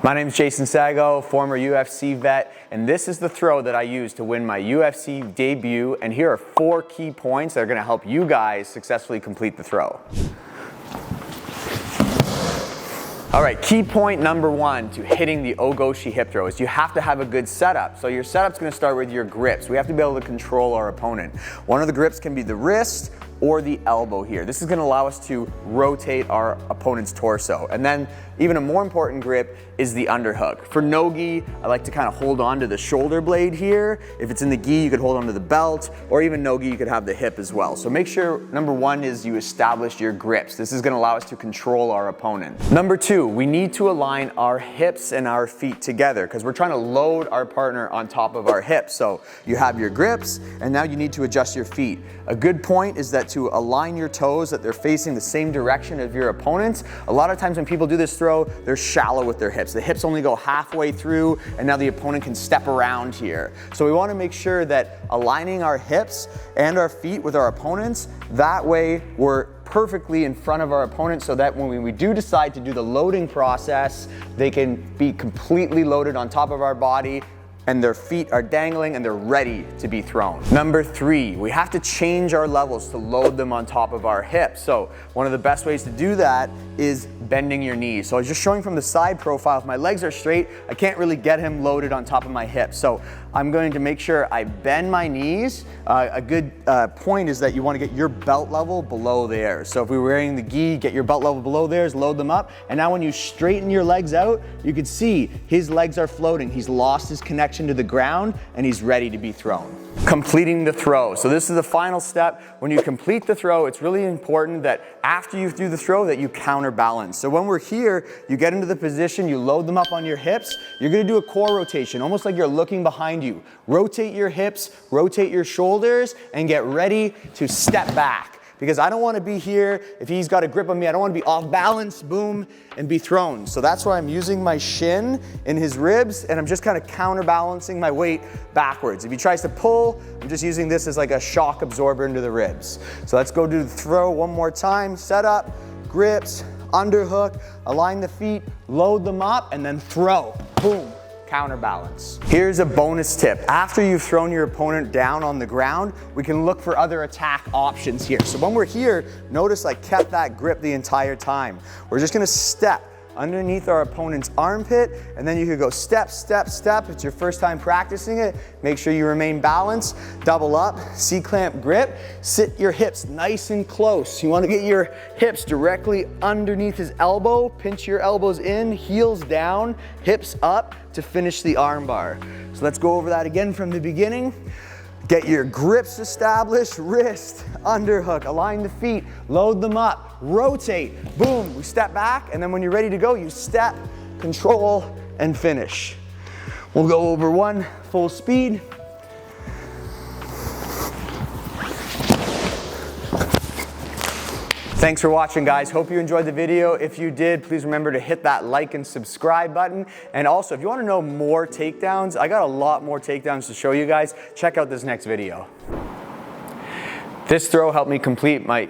My name is Jason Sago, former UFC vet, and this is the throw that I used to win my UFC debut, and here are 4 key points that are going to help you guys successfully complete the throw. All right, key point number 1 to hitting the Ogoshi hip throw is you have to have a good setup. So your setup's going to start with your grips. We have to be able to control our opponent. One of the grips can be the wrist or the elbow here. This is going to allow us to rotate our opponent's torso. And then even a more important grip is the underhook. For no-gi, I like to kind of hold on to the shoulder blade here. If it's in the gi, you could hold on to the belt, or even no-gi, you could have the hip as well. So make sure number 1 is you establish your grips. This is going to allow us to control our opponent. Number 2, we need to align our hips and our feet together because we're trying to load our partner on top of our hips. So you have your grips, and now you need to adjust your feet. A good point is that to align your toes, that they're facing the same direction of your opponents. A lot of times when people do this throw, they're shallow with their hips. The hips only go halfway through, and now the opponent can step around here. So we want to make sure that aligning our hips and our feet with our opponents, that way we're perfectly in front of our opponent so that when we do decide to do the loading process, they can be completely loaded on top of our body, and their feet are dangling and they're ready to be thrown. Number 3, we have to change our levels to load them on top of our hips. So one of the best ways to do that is bending your knees. So I was just showing from the side profile, if my legs are straight, I can't really get him loaded on top of my hips. So I'm going to make sure I bend my knees. A good point is that you want to get your belt level below there. So if we were wearing the gi, get your belt level below theirs, load them up. And now when you straighten your legs out, you can see his legs are floating. He's lost his connection to the ground and he's ready to be thrown. Completing the throw. So this is the final step. When you complete the throw, it's really important that after you do the throw that you counterbalance. So when we're here, you get into the position, you load them up on your hips. You're going to do a core rotation, almost like you're looking behind you. Rotate your hips, rotate your shoulders, and get ready to step back. Because I don't want to be here, if he's got a grip on me, I don't want to be off balance, boom, and be thrown. So that's why I'm using my shin in his ribs, and I'm just kind of counterbalancing my weight backwards. If he tries to pull, I'm just using this as like a shock absorber into the ribs. So let's go do the throw one more time. Set up, grips, underhook, align the feet, load them up, and then throw, boom. Counterbalance. Here's a bonus tip. After you've thrown your opponent down on the ground, we can look for other attack options here. So when we're here, notice I kept that grip the entire time. We're just gonna step underneath our opponent's armpit, and then you could go step, step, step. It's your first time practicing it. Make sure you remain balanced. Double up, C-clamp grip. Sit your hips nice and close. You want to get your hips directly underneath his elbow. Pinch your elbows in, heels down, hips up to finish the arm bar. So let's go over that again from the beginning. Get your grips established, wrist, underhook, align the feet, load them up, rotate, boom, we step back, and then when you're ready to go, you step, control, and finish. We'll go over 1 full speed. Thanks for watching, guys. Hope you enjoyed the video. If you did, please remember to hit that like and subscribe button. And also, if you want to know more takedowns, I got a lot more takedowns to show you guys. Check out this next video. This throw helped me complete my...